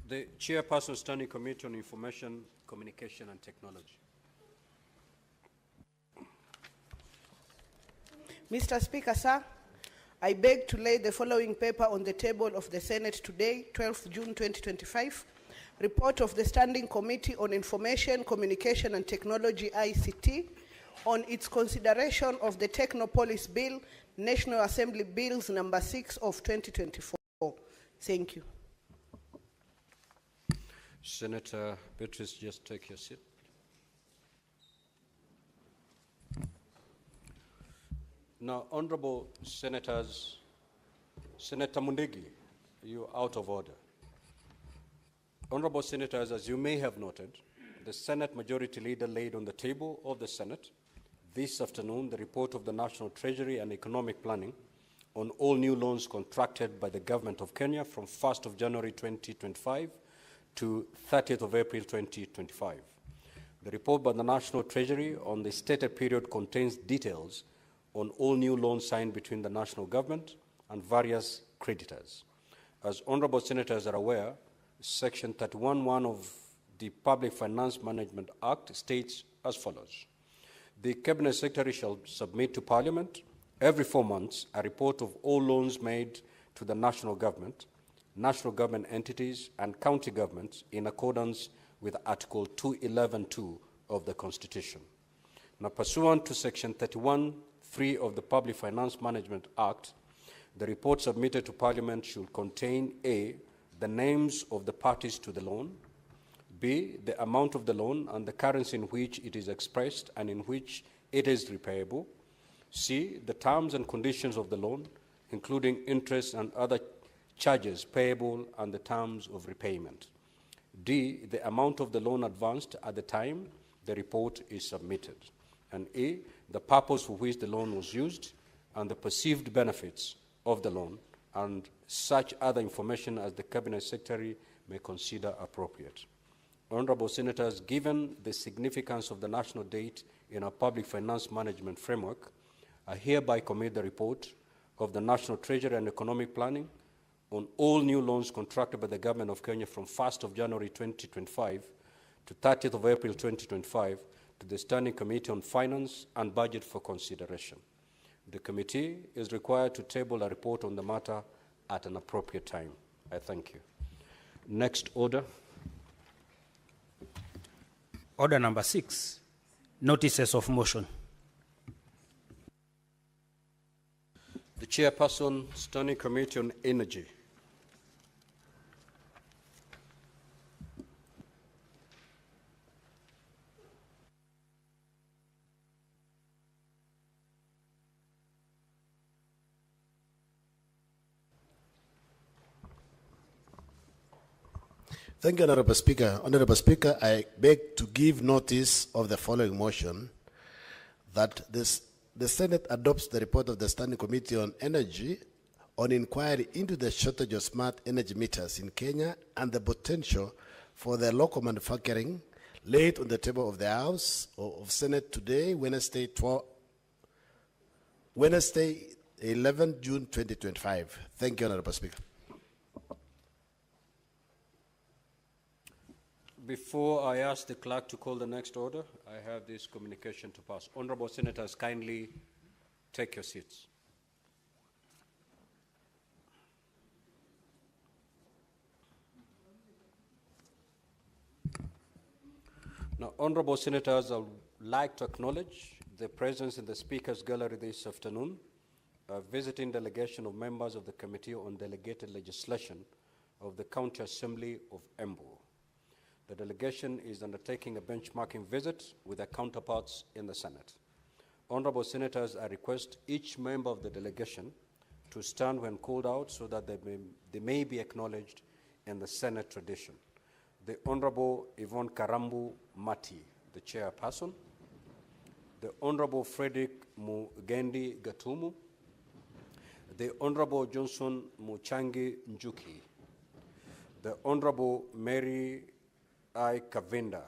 The Chairperson, Standing Committee on Information, Communication and Technology. Mr. Speaker, sir, I beg to lay the following paper on the table of the Senate today, 12th June 2025. Report of the Standing Committee on Information, Communication and Technology, ICT, on its consideration of the Technopolis Bill, National Assembly Bills number 6 of 2024. Thank you. Senator Beatrice, just take your seat. Now, honorable senators, Senator Mundigi, you're out of order. Honorable senators, as you may have noted, the Senate Majority Leader laid on the table of the Senate this afternoon the report of the National Treasury and Economic Planning on all new loans contracted by the Government of Kenya from 1st of January 2025 to 30th of April 2025. The report by the National Treasury on the stated period contains details on all new loans signed between the national government and various creditors. As honorable senators are aware, Section 31(1) of the Public Finance Management Act states as follows. The Cabinet Secretary shall submit to Parliament every 4 months a report of all loans made to the national government entities and county governments in accordance with Article 211(2) of the Constitution. Now, pursuant to Section 31(3) of the Public Finance Management Act, the report submitted to Parliament should contain A, the names of the parties to the loan, B, the amount of the loan and the currency in which it is expressed and in which it is repayable, C, the terms and conditions of the loan, including interest and other charges payable and the terms of repayment, D, the amount of the loan advanced at the time the report is submitted, and E, the purpose for which the loan was used and the perceived benefits of the loan, and such other information as the Cabinet Secretary may consider appropriate. Honorable Senators, given the significance of the national debt in our public finance management framework, I hereby commit the report of the National Treasury and Economic Planning on all new loans contracted by the Government of Kenya from 1st of January 2025 to 30th of April 2025 to the Standing Committee on Finance and Budget for consideration. The committee is required to table a report on the matter at an appropriate time. I thank you. Next order. Order number 6, notices of motion. The Chairperson, Standing Committee on Energy. Thank you, Honorable Speaker. Honorable Speaker, I beg to give notice of the following motion, that the Senate adopts the report of the Standing Committee on Energy on inquiry into the shortage of smart energy meters in Kenya and the potential for their local manufacturing, laid on the table of the House of Senate today, Wednesday 11 June 2025. Thank you, Honorable Speaker. Before I ask the clerk to call the next order, I have this communication to pass. Honorable Senators, kindly take your seats. Now, Honorable Senators, I would like to acknowledge the presence in the Speaker's Gallery this afternoon, a visiting delegation of members of the Committee on Delegated Legislation of the County Assembly of Embu. The delegation is undertaking a benchmarking visit with their counterparts in the Senate. Honorable Senators, I request each member of the delegation to stand when called out so that they may be acknowledged in the Senate tradition. The Honorable Yvonne Karambu Mati, the Chairperson. The Honorable Frederick Mugendi Gatumu. The Honorable Johnson Muchangi Njuki. The Honorable Mary I. Kavinda,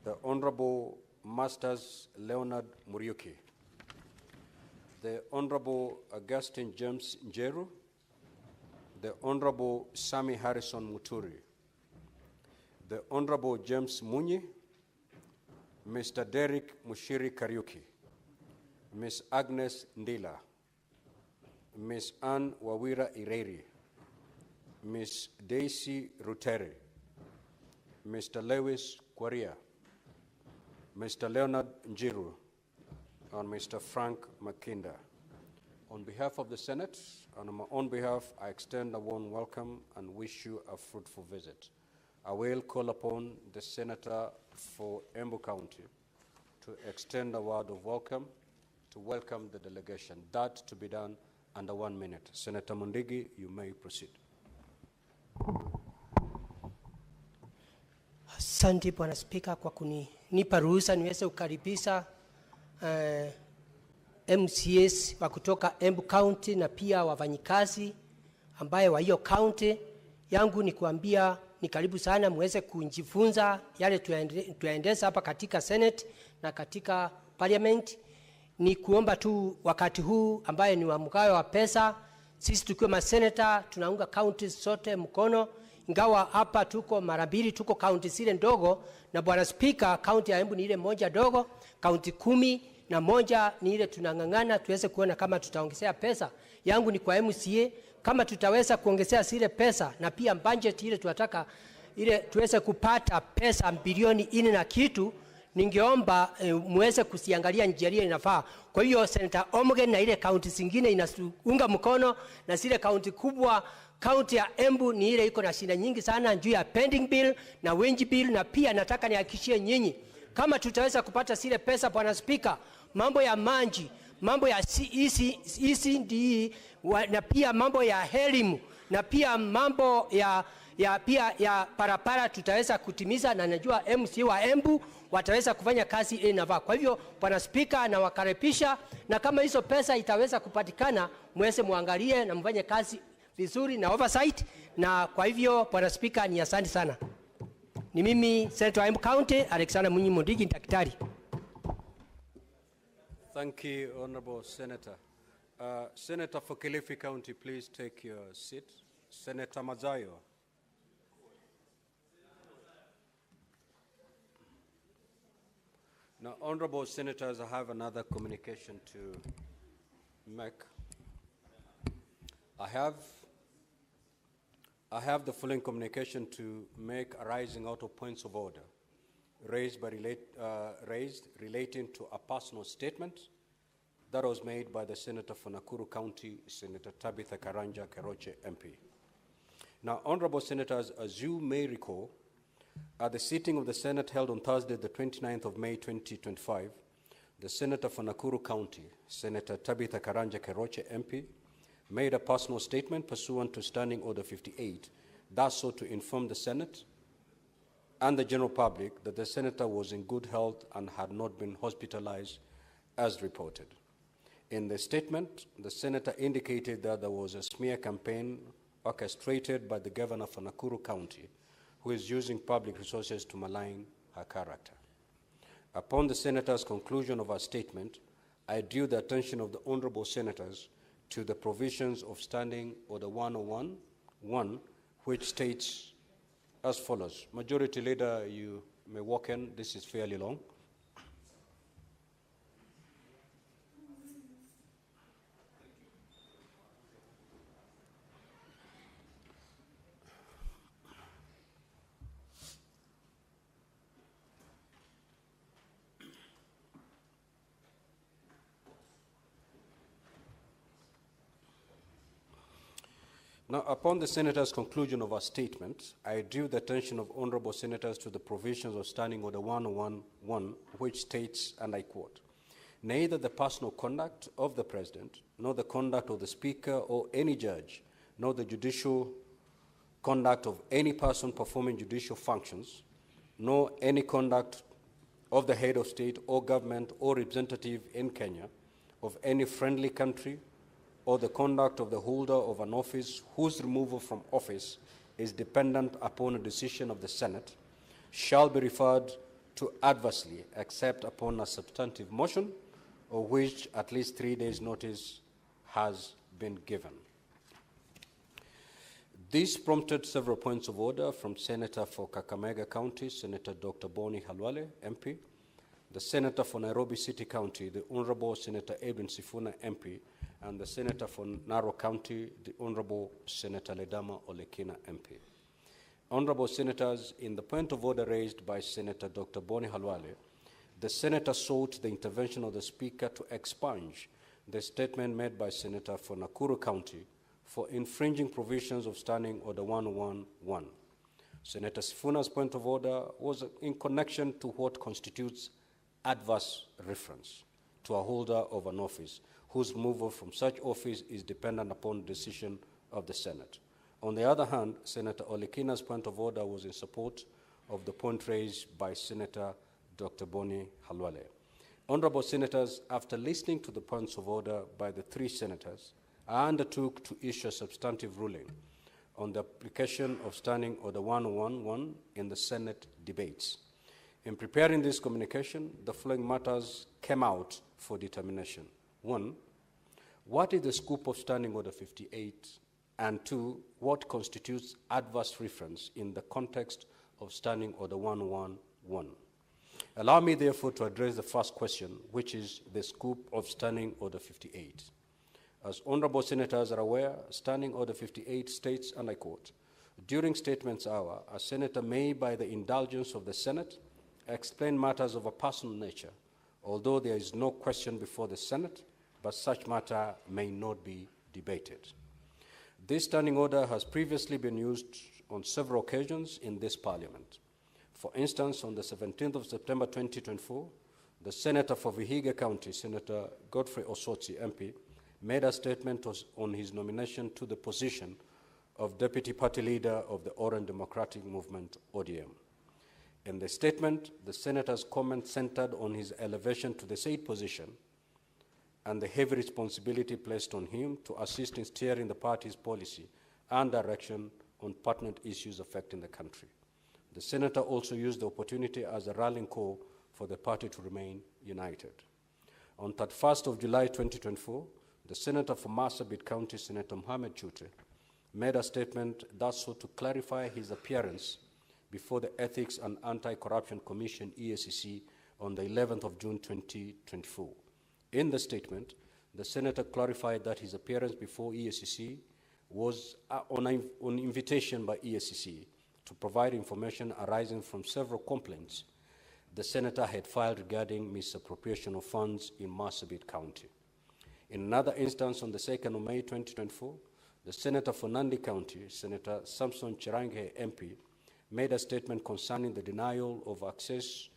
the Honorable Masters Leonard Muriuki, the Honorable Augustine James Njeru, the Honorable Sammy Harrison Muturi, the Honorable James Munyi, Mr. Derek Mushiri Kariuki, Ms. Agnes Ndila, Ms. Anne Wawira Ireri, Ms. Daisy Rutere, Mr. Lewis Kwaria, Mr. Leonard Njiru, and Mr. Frank Makinda. On behalf of the Senate and on my own behalf, I extend a warm welcome and wish you a fruitful visit. I will call upon the Senator for Embu County to extend a word of welcome, to welcome the delegation. That to be done under 1 minute. Senator Mundigi, you may proceed. Asante Bwana Spika kwa kunipa ruhusa niweze kukaribisha MCAs wa kutoka Embu County na pia wafanyikazi ambaye wa hiyo county yangu. Ni kuambia ni karibu sana muweze kujifunza yale tuyaendeza hapa katika Senate na katika Parliament. Ni kuomba tu wakati huu ambaye ni wa mgao wa pesa, sisi tukiwa maseneta tunaunga counties zote mkono, ingawa hapa tuko mara mbili, tuko county zile ndogo, na Bwana Speaker, county ya Embu ni ile moja dogo, county 11 ni ile tunangangana tuweze kuona kama tutaongezea pesa. Yangu ni kwa MCA, kama tutaweza kuongezea zile pesa na pia budget ile tunataka ile tuweze kupata pesa bilioni 4 na kitu, ningeomba muweze kusiangalia njia ile inafaa. Kwa hiyo Senator Omogen na ile county zingine inaunga mkono, na zile county kubwa, county ya Embu ni ile iko na shida nyingi sana juu ya pending bill na wage bill, na pia nataka nihakikishie nyinyi kama tutaweza kupata zile pesa, Bwana Speaker, mambo ya maji, mambo ya ECD na pia mambo ya elimu na pia mambo ya parapara tutaweza kutimiza, na najua MC wa Embu wataweza kufanya kazi ile inafaa. Kwa hivyo Bwana Speaker, na wakaribisha, na kama hizo pesa itaweza kupatikana muweze muangalie na mfanye kazi vizuri na oversight. Na kwa hivyo Bwana Speaker, ni asante sana. Ni mimi Senator wa Embu County Alexander Munyi Mundigi daktari. Thank you, Honorable Senator. Senator for Kilifi County, please take your seat. Senator Mazayo. Now, Honorable Senators, I have another communication to make. I have the following communication to make arising out of points of order raised relating to a personal statement that was made by the Senator for Nakuru County, Senator Tabitha Karanja Keroche MP. Now, Honorable Senators, as you may recall, at the sitting of the Senate held on Thursday, the 29th of May, 2025, the Senator for Nakuru County, Senator Tabitha Karanja Keroche MP, made a personal statement pursuant to Standing Order 58, thus so to inform the Senate and the general public that the Senator was in good health and had not been hospitalized as reported. In the statement, the Senator indicated that there was a smear campaign orchestrated by the Governor for Nakuru County, who is using public resources to malign her character. Upon the Senator's conclusion of her statement, I drew the attention of the Honorable Senators to the provisions of Standing Order 101.1, which states as follows. Majority Leader, you may walk in. This is fairly long. Now, upon the Senator's conclusion of our statement, I drew the attention of Honorable Senators to the provisions of Standing Order 101.1, which states, and I quote, neither the personal conduct of the President, nor the conduct of the Speaker or any judge, nor the judicial conduct of any person performing judicial functions, nor any conduct of the head of state or government or representative in Kenya of any friendly country, or the conduct of the holder of an office whose removal from office is dependent upon a decision of the Senate, shall be referred to adversely except upon a substantive motion of which at least 3 days' notice has been given. This prompted several points of order from Senator for Kakamega County, Senator Dr. Boni Halwale, MP, the Senator for Nairobi City County, the Honorable Senator Edwin Sifuna, MP, and the Senator for Narok County, the Honorable Senator Ledama Olekina, MP. Honorable Senators, in the point of order raised by Senator Dr. Boni Halwale, the Senator sought the intervention of the Speaker to expunge the statement made by Senator for Nakuru County for infringing provisions of Standing Order 111. Senator Sifuna's point of order was in connection to what constitutes adverse reference to a holder of an office whose removal from such office is dependent upon the decision of the Senate. On the other hand, Senator Olekina's point of order was in support of the point raised by Senator Dr. Boni Halwale. Honorable Senators, after listening to the points of order by the three senators, I undertook to issue a substantive ruling on the application of Standing Order 111 in the Senate debates. In preparing this communication, the following matters came out for determination. 1, what is the scope of Standing Order 58? And 2, what constitutes adverse reference in the context of Standing Order 111? Allow me, therefore, to address the first question, which is the scope of Standing Order 58. As honorable senators are aware, Standing Order 58 states, and I quote, during statements hour, a senator may, by the indulgence of the Senate, explain matters of a personal nature, although there is no question before the Senate, but such matter may not be debated. This standing order has previously been used on several occasions in this Parliament. For instance, on the 17th of September 2024, the Senator for Vihiga County, Senator Godfrey Osotsi, MP, made a statement on his nomination to the position of Deputy Party Leader of the Orange Democratic Movement, ODM. In the statement, the Senator's comment centered on his elevation to the said position and the heavy responsibility placed on him to assist in steering the party's policy and direction on pertinent issues affecting the country. The Senator also used the opportunity as a rallying call for the party to remain united. On 31st of July 2024, the Senator for Marsabit County, Senator Mohamed Chute, made a statement that sought to clarify his appearance before the Ethics and Anti-Corruption Commission, EACC, on the 11th of June 2024. In the statement, the Senator clarified that his appearance before EACC was on invitation by EACC to provide information arising from several complaints the Senator had filed regarding misappropriation of funds in Marsabit County. In another instance, on the 2nd of May 2024, the Senator for Nandi County, Senator Samson Chirange, MP, made a statement concerning the denial of access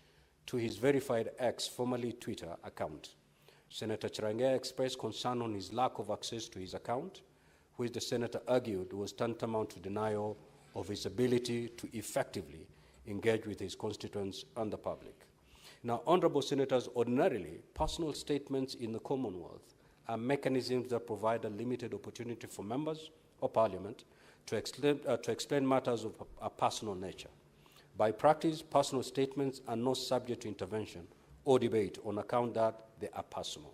to his verified X, formerly Twitter, account. Senator Chirange expressed concern on his lack of access to his account, which the Senator argued was tantamount to denial of his ability to effectively engage with his constituents and the public. Now, honorable senators, ordinarily, personal statements in the Commonwealth are mechanisms that provide a limited opportunity for members of Parliament to explain matters of a personal nature. By practice, personal statements are not subject to intervention or debate on account that they are personal.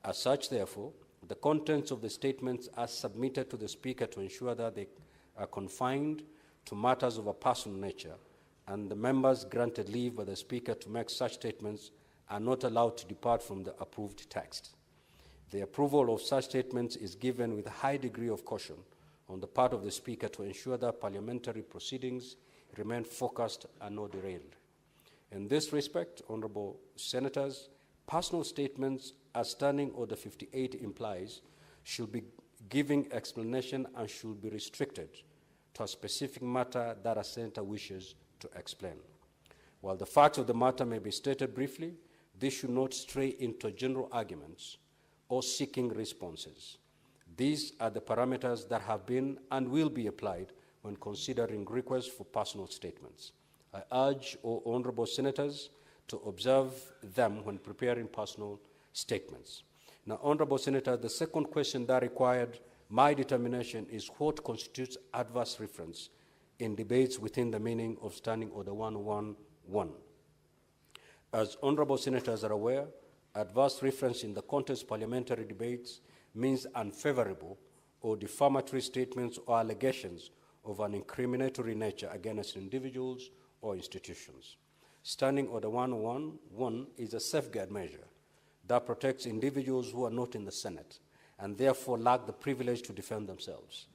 As such, therefore, the contents of the statements are submitted to the Speaker to ensure that they are confined to matters of a personal nature, and the members granted leave by the Speaker to make such statements are not allowed to depart from the approved text. The approval of such statements is given with a high degree of caution on the part of the Speaker to ensure that parliamentary proceedings remain focused and not derailed. In this respect, honorable senators, personal statements, as Standing Order 58 implies, should be giving explanation and should be restricted to a specific matter that a senator wishes to explain. While the facts of the matter may be stated briefly, this should not stray into general arguments or seeking responses. These are the parameters that have been and will be applied when considering requests for personal statements. I urge all honorable senators to observe them when preparing personal statements. Now, honorable senator, the second question that required my determination is what constitutes adverse reference in debates within the meaning of Standing Order 111. As honorable senators are aware, adverse reference in the context of parliamentary debates means unfavorable or defamatory statements or allegations of an incriminatory nature against individuals or institutions. Standing Order 101 is a safeguard measure that protects individuals who are not in the Senate and therefore lack the privilege to defend themselves.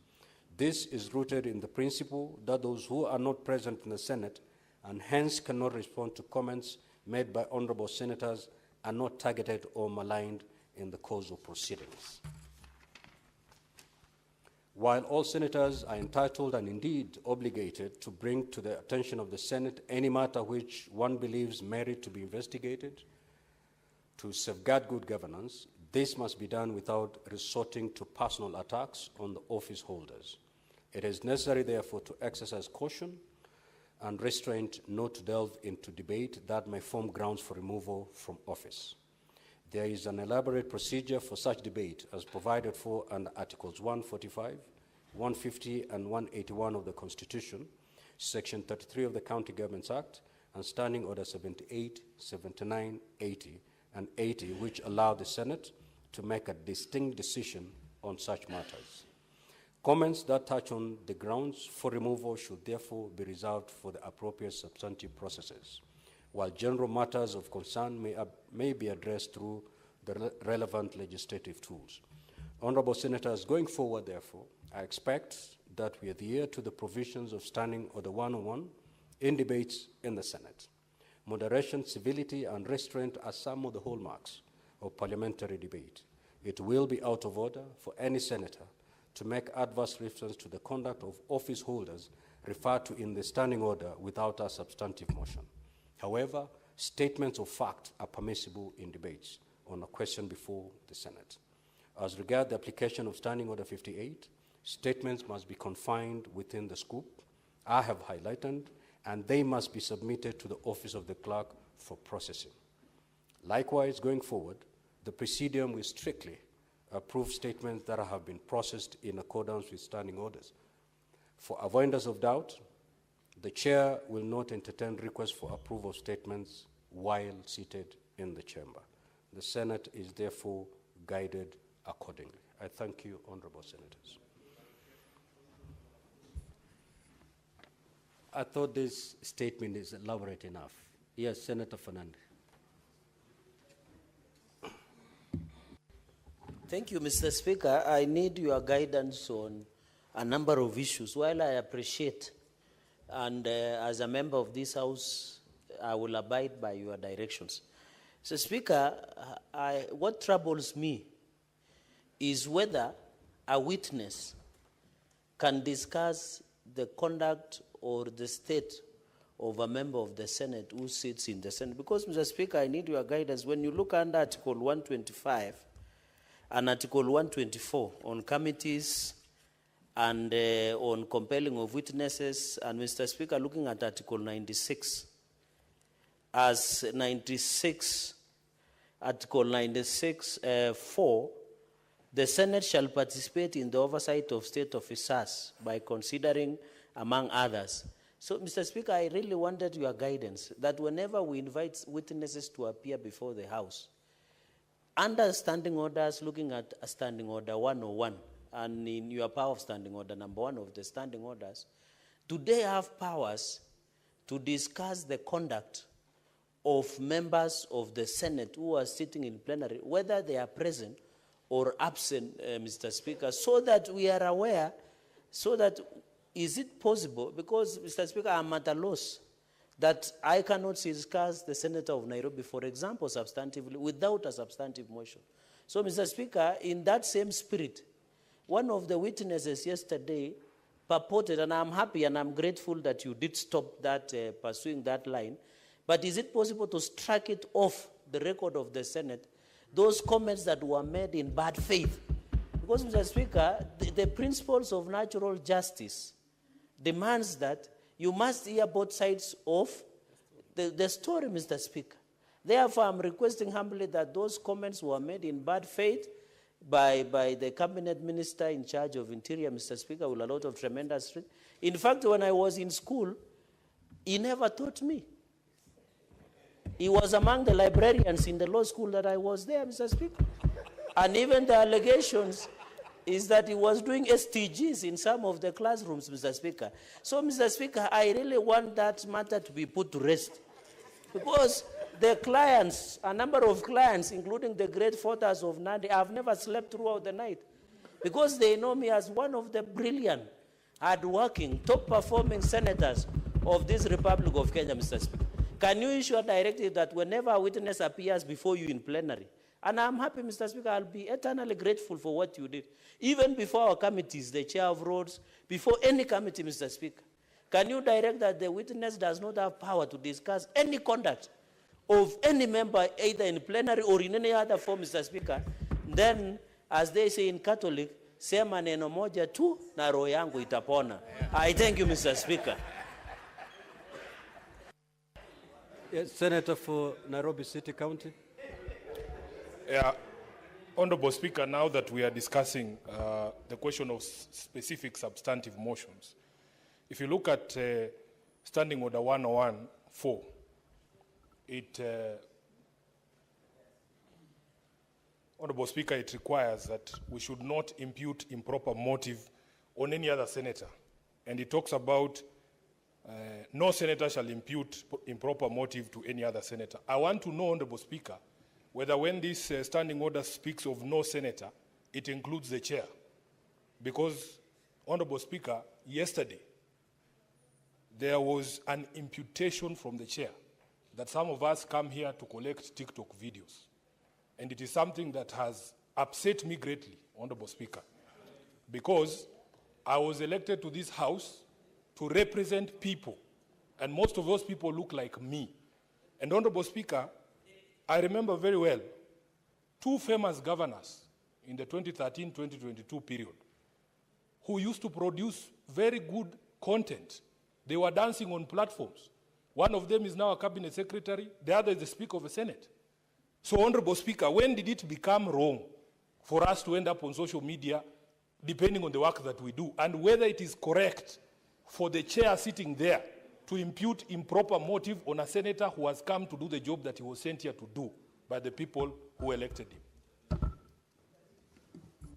This is rooted in the principle that those who are not present in the Senate and hence cannot respond to comments made by honorable senators are not targeted or maligned in the course of proceedings. While all senators are entitled and indeed obligated to bring to the attention of the Senate any matter which one believes merit to be investigated to safeguard good governance, this must be done without resorting to personal attacks on the office holders. It is necessary, therefore, to exercise caution and restraint not to delve into debate that may form grounds for removal from office. There is an elaborate procedure for such debate as provided for under Articles 145, 150, and 181 of the Constitution, Section 33 of the County Governments Act, and Standing Order 78, 79, 80, and 80, which allow the Senate to make a distinct decision on such matters. Comments that touch on the grounds for removal should therefore be reserved for the appropriate substantive processes, while general matters of concern may be addressed through the relevant legislative tools. Honorable Senators, going forward, therefore, I expect that we adhere to the provisions of Standing Order 101 in debates in the Senate. Moderation, civility, and restraint are some of the hallmarks of parliamentary debate. It will be out of order for any senator to make adverse reference to the conduct of office holders referred to in the standing order without a substantive motion. However, statements of fact are permissible in debates on a question before the Senate. As regards the application of Standing Order 58, statements must be confined within the scope I have highlighted, and they must be submitted to the Office of the Clerk for processing. Likewise, going forward, the Presidium will strictly approve statements that have been processed in accordance with standing orders. For avoidance of doubt, the Chair will not entertain requests for approval of statements while seated in the chamber. The Senate is therefore guided accordingly. I thank you, Honorable Senators. I thought this statement is elaborate enough. Yes, Senator Fernandez. Thank you, Mr. Speaker. I need your guidance on a number of issues. While I appreciate, and as a member of this House, I will abide by your directions. So, Speaker, what troubles me is whether a witness can discuss the conduct or the state of a member of the Senate who sits in the Senate. Because, Mr. Speaker, I need your guidance. When you look under Article 125 and Article 124 on committees and on compelling of witnesses, and Mr. Speaker, looking at Article 96, as 96, Article 96, 4, the Senate shall participate in the oversight of state officers by considering, among others. So, Mr. Speaker, I really wanted your guidance that whenever we invite witnesses to appear before the House, under standing orders, looking at a standing order 101, and in your power of standing order number 1 of the standing orders, do they have powers to discuss the conduct of members of the Senate who are sitting in plenary, whether they are present or absent, Mr. Speaker, so that we are aware, so that is it possible, because, Mr. Speaker, I'm at a loss that I cannot discuss the Senator of Nairobi, for example, substantively, without a substantive motion. So, Mr. Speaker, in that same spirit, one of the witnesses yesterday purported, and I'm happy and I'm grateful that you did stop that, pursuing that line, but is it possible to strike it off the record of the Senate, those comments that were made in bad faith? Because, Mr. Speaker, the principles of natural justice demands that you must hear both sides of the story, Mr. Speaker. Therefore, I'm requesting humbly that those comments were made in bad faith by the cabinet minister in charge of Interior, Mr. Speaker, with a lot of tremendous strength. In fact, when I was in school, he never taught me. He was among the librarians in the law school that I was there, Mr. Speaker. And even the allegations is that he was doing STGs in some of the classrooms, Mr. Speaker. So, Mr. Speaker, I really want that matter to be put to rest. Because the clients, a number of clients, including the great fathers of Nandi, have never slept throughout the night. Because they know me as one of the brilliant, hard-working, top-performing senators of this Republic of Kenya, Mr. Speaker. Can you issue a directive that whenever a witness appears before you in plenary, and I'm happy, Mr. Speaker, I'll be eternally grateful for what you did. Even before our committees, the chair of roads, before any committee, Mr. Speaker, can you direct that the witness does not have power to discuss any conduct of any member, either in plenary or in any other form, Mr. Speaker? Then, as they say in Catholic, sema neno moja tu na roho yangu itapona. I thank you, Mr. Speaker. Yes, Senator for Nairobi City County. Yeah, Honorable Speaker, now that we are discussing the question of specific substantive motions, if you look at Standing Order 101-4, Honorable Speaker, it requires that we should not impute improper motive on any other senator. And it talks about no senator shall impute improper motive to any other senator. I want to know, Honorable Speaker, whether when this standing order speaks of no senator, it includes the chair. Because, Honorable Speaker, yesterday, there was an imputation from the chair that some of us come here to collect TikTok videos. And it is something that has upset me greatly, Honorable Speaker, because I was elected to this house to represent people, and most of those people look like me. And Honorable Speaker, I remember very well 2 famous governors in the 2013-2022 period who used to produce very good content. They were dancing on platforms. One of them is now a cabinet secretary, the other is the Speaker of the Senate. So, Honorable Speaker, when did it become wrong for us to end up on social media, depending on the work that we do, and whether it is correct for the chair sitting there to impute improper motive on a senator who has come to do the job that he was sent here to do by the people who elected him?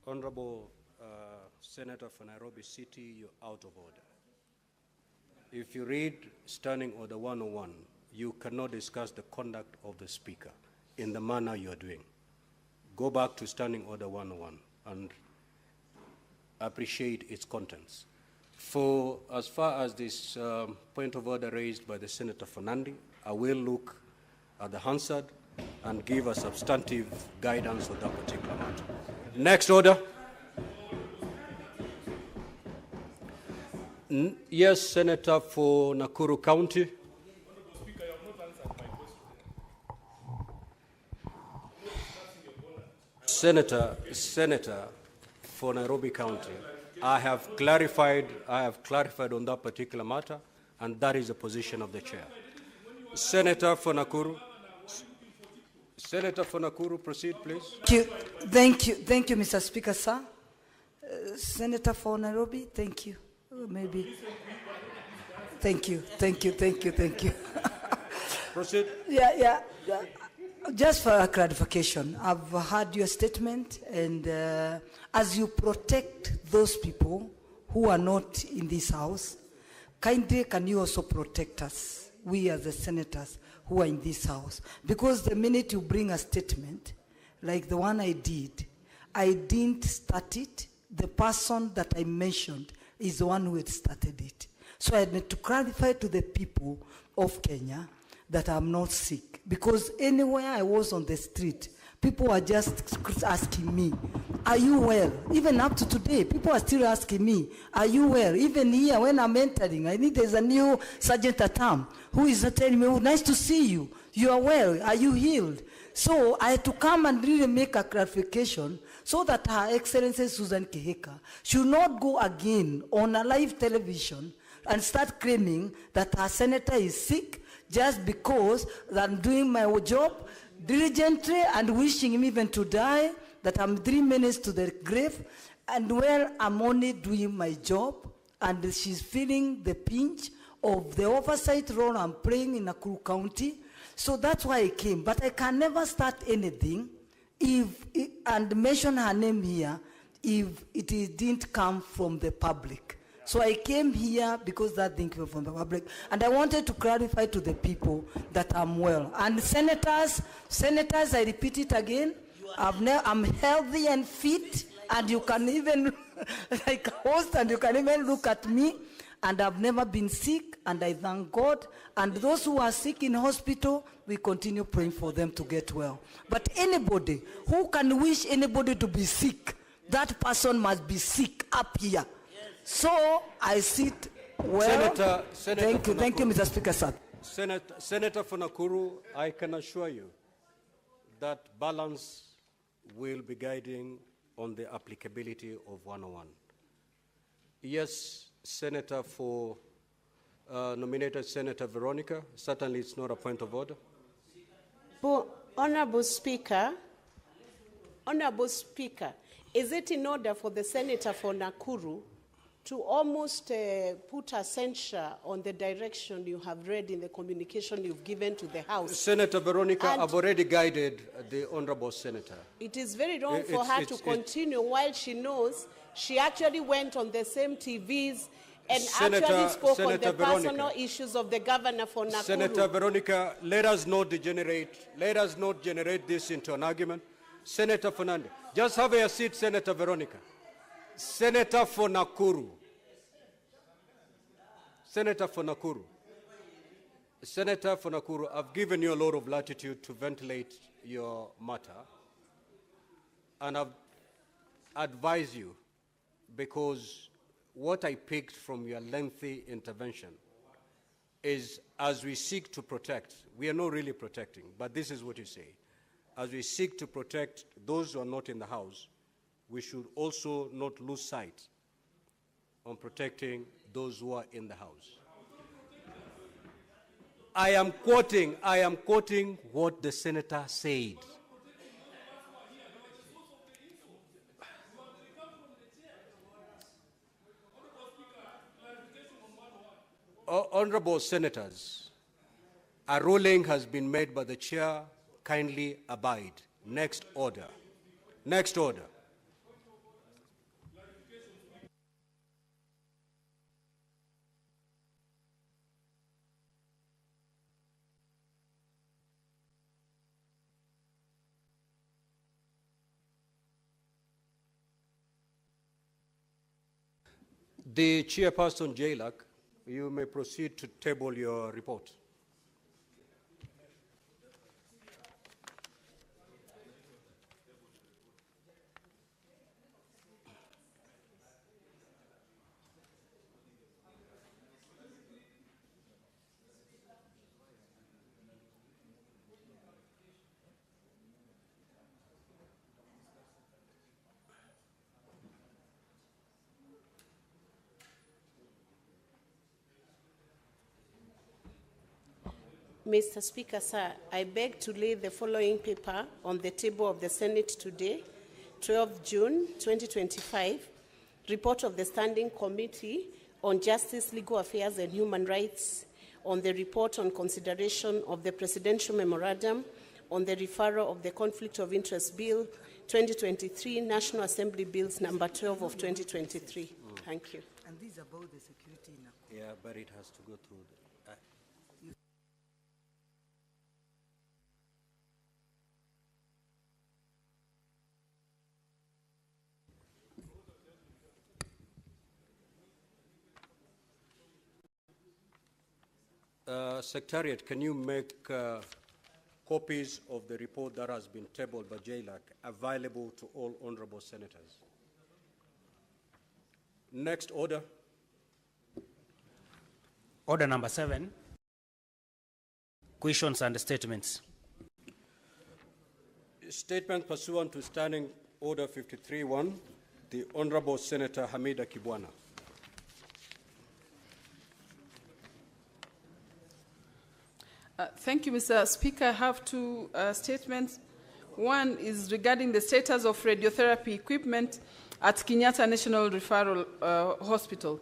Honorable Senator for Nairobi City, you're out of order. If you read Standing Order 101, you cannot discuss the conduct of the Speaker in the manner you are doing. Go back to Standing Order 101 and appreciate its contents. For as far as this point of order raised by the Senator for Nandi, I will look at the Hansard and give a substantive guidance on that particular matter. Next order. Yes, Senator for Nakuru County. Senator for Nairobi County, I have clarified on that particular matter, and that is the position of the chair. Senator for Nakuru, proceed, please. Thank you, Mr. Speaker, sir. Senator for Nairobi, thank you. Maybe. Thank you. Proceed. Yeah. Just for a clarification, I've heard your statement, and as you protect those people who are not in this house, kindly can you also protect us, we as the senators who are in this house? Because the minute you bring a statement like the one I didn't start it. The person that I mentioned is the one who had started it. So I need to clarify to the people of Kenya that I'm not sick. Because anywhere I was on the street, people are just asking me, are you well? Even up to today, people are still asking me, are you well? Even here, when I'm entering, I think there's a new Sergeant Atam who is telling me, oh, nice to see you. You are well. Are you healed? So I had to come and really make a clarification so that Her Excellency Susan Kihika should not go again on a live television and start claiming that her senator is sick just because I'm doing my job diligently and wishing him even to die, that I'm 3 minutes to the grave, and where I'm only doing my job, and she's feeling the pinch of the oversight role I'm playing in Nakuru County. So that's why I came. But I can never start anything and mention her name here if didn't come from the public. So I came here because that thing came from the public, and I wanted to clarify to the people that I'm well. And senators, I repeat it again, I'm healthy and fit, and you can even, like a host, and you can even look at me, and I've never been sick, and I thank God. And those who are sick in hospital, we continue praying for them to get well. But anybody who can wish anybody to be sick, that person must be sick up here. So I sit well. Senator Thank you, Mr. Speaker, sir. Senator for Nakuru, I can assure you that balance will be guiding on the applicability of 101. Yes, Senator for nominated Senator Veronica, certainly it's not a point of order. Honorable Speaker, is it in order for the Senator for Nakuru to almost put a censure on the direction you have read in the communication you've given to the House? Senator Veronica, I've already guided the Honorable Senator. It is very wrong for her to continue while she knows she actually went on the same TVs and actually spoke on the personal issues of the governor for Nakuru. Senator Veronica, let us not generate this into an argument. Senator Fernandez, just have a seat, Senator Veronica. Senator for Nakuru. Senator for Nakuru. Senator for Nakuru, I've given you a lot of latitude to ventilate your matter, and I've advised you, because what I picked from your lengthy intervention is, as we seek to protect, we are not really protecting, but this is what you say. As we seek to protect those who are not in the House, we should also not lose sight on protecting those who are in the House. I am quoting what the senator said. Honorable senators, a ruling has been made by the chair. Kindly abide. Next order. Next order. The chairperson, Jailak, you may proceed to table your report. Mr. Speaker, sir, I beg to lay the following paper on the table of the Senate today, 12 June 2025, report of the Standing Committee on Justice, Legal Affairs and Human Rights on the report on consideration of the Presidential Memorandum on the referral of the Conflict of Interest Bill 2023, National Assembly Bills number 12 of 2023. Thank you. And this is about the security in Nakuru. Yeah, but it has to go through the... Secretariat, can you make copies of the report that has been tabled by JLAC available to all honorable senators? Next order. Order number 7, questions and statements. Statement pursuant to Standing Order 53-1, the Honorable Senator Hamida Kibwana. Thank you, Mr. Speaker. I have two statements. One is regarding the status of radiotherapy equipment at Kenyatta National Referral Hospital.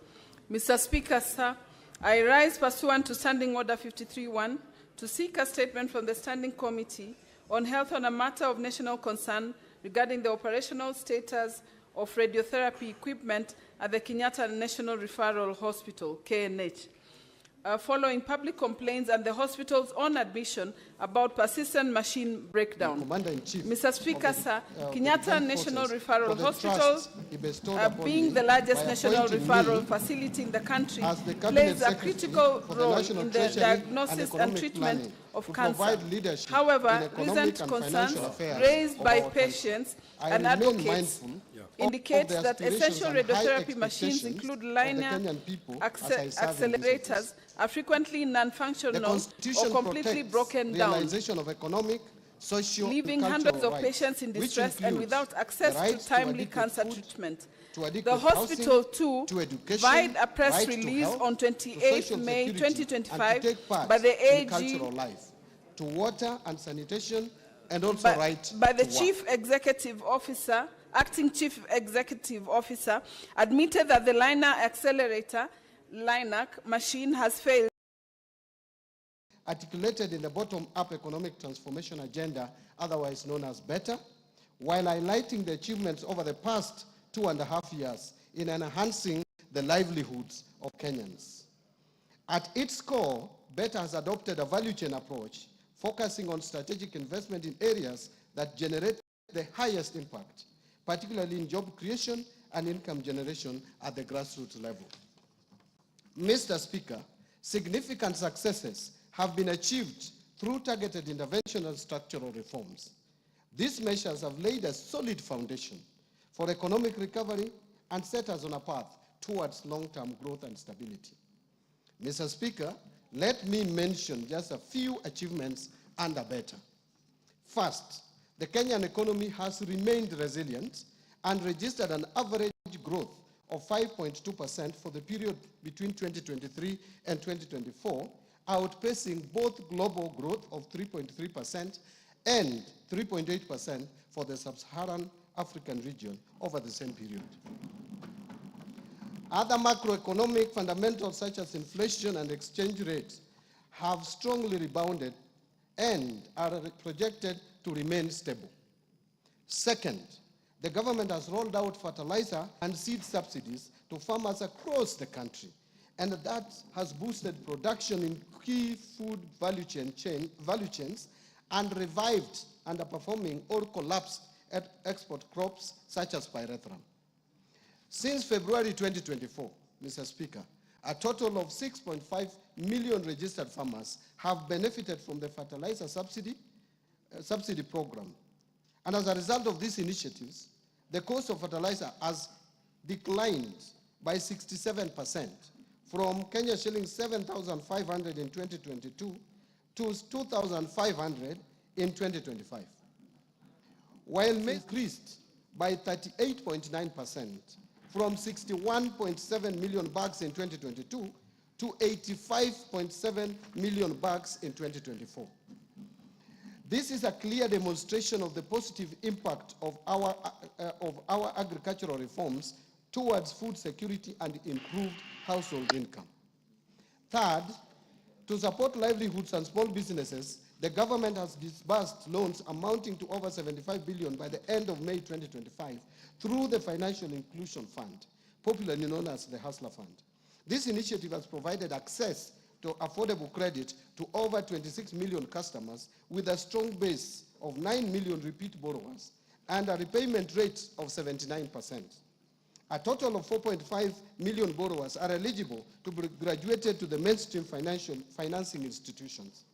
Mr. Speaker, sir, I rise pursuant to Standing Order 53-1 to seek a statement from the Standing Committee on Health on a matter of national concern regarding the operational status of radiotherapy equipment at the Kenyatta National Referral Hospital, KNH. Following public complaints and the hospital's own admission about persistent machine breakdown. Mr. Speaker, sir, Kenyatta National Referral Hospital, being the largest national referral facility in the country, plays a critical role in the diagnosis and treatment of cancer. However, recent concerns raised by patients and advocates indicates that essential radiotherapy machines include linear accelerators are frequently non-functional or completely broken down, leaving hundreds of patients in distress and without access to timely cancer treatment. The hospital, too, via a press release on 28 May 2025 by the AG to water and sanitation, and also by the Chief Executive Officer, Acting Chief Executive Officer, admitted that the linear accelerator LINAC machine has failed. Articulated in the bottom-up economic transformation agenda, otherwise known as BETTER, while highlighting the achievements over the past 2.5 years in enhancing the livelihoods of Kenyans. At its core, BETTER has adopted a value chain approach, focusing on strategic investment in areas that generate the highest impact, particularly in job creation and income generation at the grassroots level. Mr. Speaker, significant successes have been achieved through targeted intervention and structural reforms. These measures have laid a solid foundation for economic recovery and set us on a path towards long-term growth and stability. Mr. Speaker, let me mention just a few achievements under BETTER. First, the Kenyan economy has remained resilient and registered an average growth of 5.2% for the period between 2023 and 2024, outpacing both global growth of 3.3% and 3.8% for the sub-Saharan African region over the same period. Other macroeconomic fundamentals such as inflation and exchange rates have strongly rebounded and are projected to remain stable. Second, the government has rolled out fertilizer and seed subsidies to farmers across the country, and that has boosted production in key food value chains and revived underperforming or collapsed export crops such as pyrethrum. Since February 2024, Mr. Speaker, a total of 6.5 million registered farmers have benefited from the fertilizer subsidy program. And as a result of these initiatives, the cost of fertilizer has declined by 67% from Kenya shillings 7,500 in 2022 to 2,500 in 2025. While increased by 38.9% from 61.7 million bags in 2022 to 85.7 million bags in 2024. This is a clear demonstration of the positive impact of our agricultural reforms towards food security and improved household income. Third, to support livelihoods and small businesses, the government has disbursed loans amounting to over 75 billion by the end of May 2025 through the Financial Inclusion Fund, popularly known as the Hustler Fund. This initiative has provided access to affordable credit to over 26 million customers with a strong base of 9 million repeat borrowers and a repayment rate of 79%. A total of 4.5 million borrowers are eligible to be graduated to the mainstream financing institutions.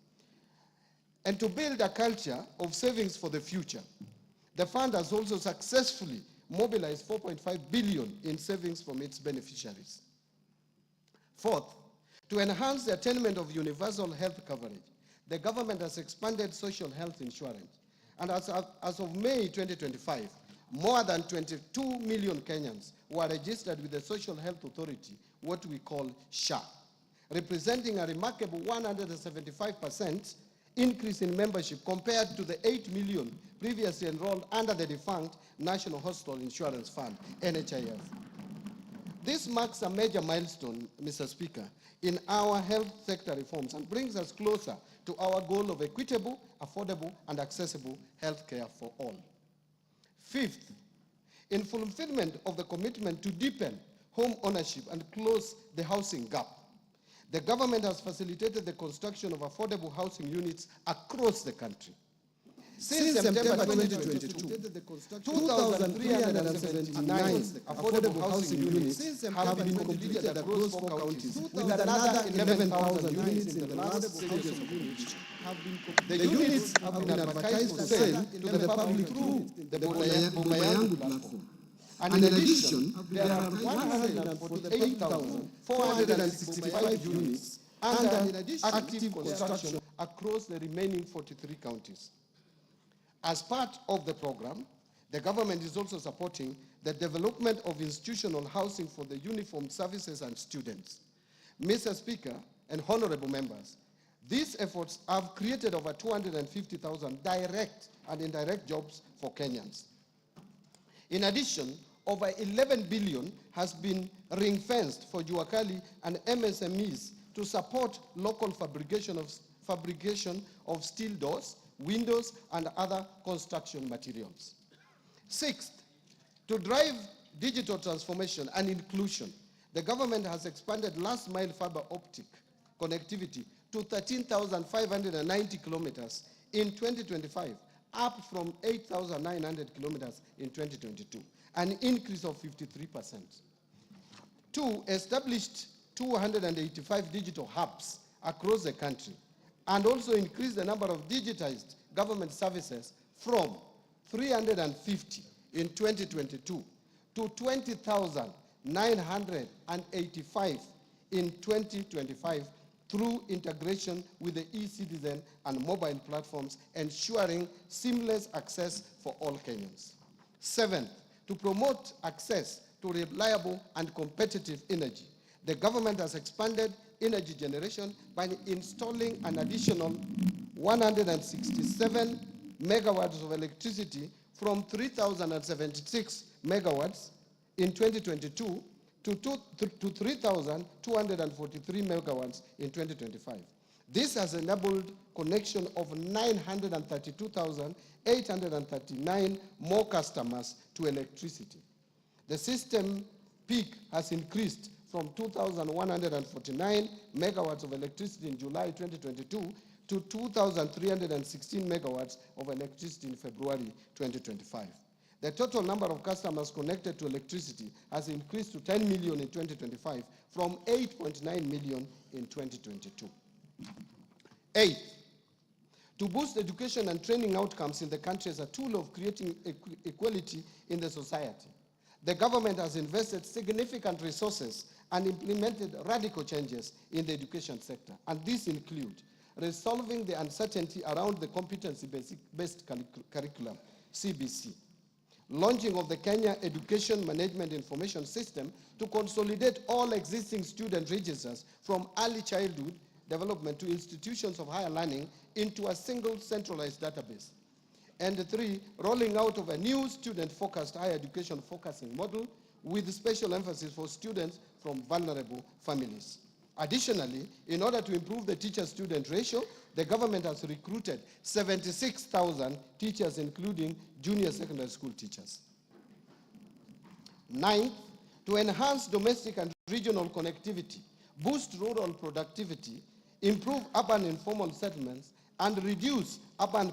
And to build a culture of savings for the future, the fund has also successfully mobilized 4.5 billion in savings from its beneficiaries. Fourth, to enhance the attainment of universal health coverage, the government has expanded social health insurance. And as of May 2025, more than 22 million Kenyans were registered with the Social Health Authority, what we call SHA, representing a remarkable 175% increase in membership compared to the 8 million previously enrolled under the defunct National Hospital Insurance Fund, NHIF. This marks a major milestone, Mr. Speaker, in our health sector reforms and brings us closer to our goal of equitable, affordable, and accessible health care for all. Fifth, In fulfillment of the commitment to deepen home ownership and close the housing gap, the government has facilitated the construction of affordable housing units across the country. Since September 2022, 2,379 affordable housing units have been completed across 4 counties, with another 11,000 units in the last stage of units. The units have been advertised for sale to the public through the Boma Yangu platform. And in addition, there are 148,465 units under active construction across the remaining 43 counties. As part of the program, the government is also supporting the development of institutional housing for the uniformed services and students. Mr. Speaker and honorable members, these efforts have created over 250,000 direct and indirect jobs for Kenyans. In addition, over 11 billion has been ring-fenced for Juakali and MSMEs to support local fabrication of steel doors, windows, and other construction materials. Sixth, to drive digital transformation and inclusion, the government has expanded last-mile fiber optic connectivity to 13,590 kilometers in 2025, up from 8,900 kilometers in 2022, an increase of 53%. Two, established 285 digital hubs across the country, and also increased the number of digitized government services from 350 in 2022 to 20,985 in 2025 through integration with the e-citizen and mobile platforms, ensuring seamless access for all Kenyans. Seventh, to promote access to reliable and competitive energy, the government has expanded energy generation by installing an additional 167 megawatts of electricity from 3,076 megawatts in 2022 to 3,243 megawatts in 2025. This has enabled connection of 932,839 more customers to electricity. The system peak has increased from 2,149 megawatts of electricity in July 2022 to 2,316 megawatts of electricity in February 2025. The total number of customers connected to electricity has increased to 10 million in 2025 from 8.9 million in 2022. Eighth, to boost education and training outcomes in the country as a tool of creating equality in the society, the government has invested significant resources and implemented radical changes in the education sector. And these include resolving the uncertainty around the competency-based curriculum, CBC, launching of the Kenya Education Management Information System to consolidate all existing student registers from early childhood development to institutions of higher learning into a single centralized database. And three, rolling out of a new student-focused higher education focusing model with special emphasis for students from vulnerable families. Additionally, in order to improve the teacher-student ratio, the government has recruited 76,000 teachers, including junior secondary school teachers. Ninth, to enhance domestic and regional connectivity, boost rural productivity, improve urban informal settlements, and reduce urban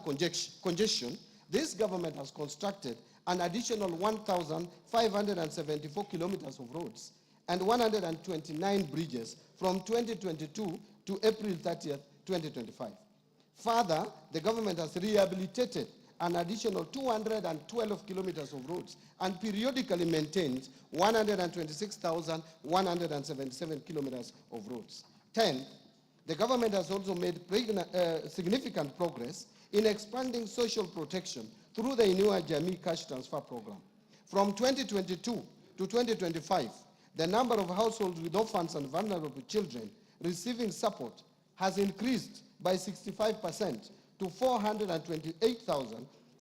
congestion, this government has constructed an additional 1,574 kilometers of roads and 129 bridges from 2022 to April 30th, 2025. Further, the government has rehabilitated an additional 212 kilometers of roads and periodically maintains 126,177 kilometers of roads. 10, the government has also made significant progress in expanding social protection through the Inua Jamii Cash Transfer Program. From 2022 to 2025, the number of households with orphans and vulnerable children receiving support has increased by 65% to 428,000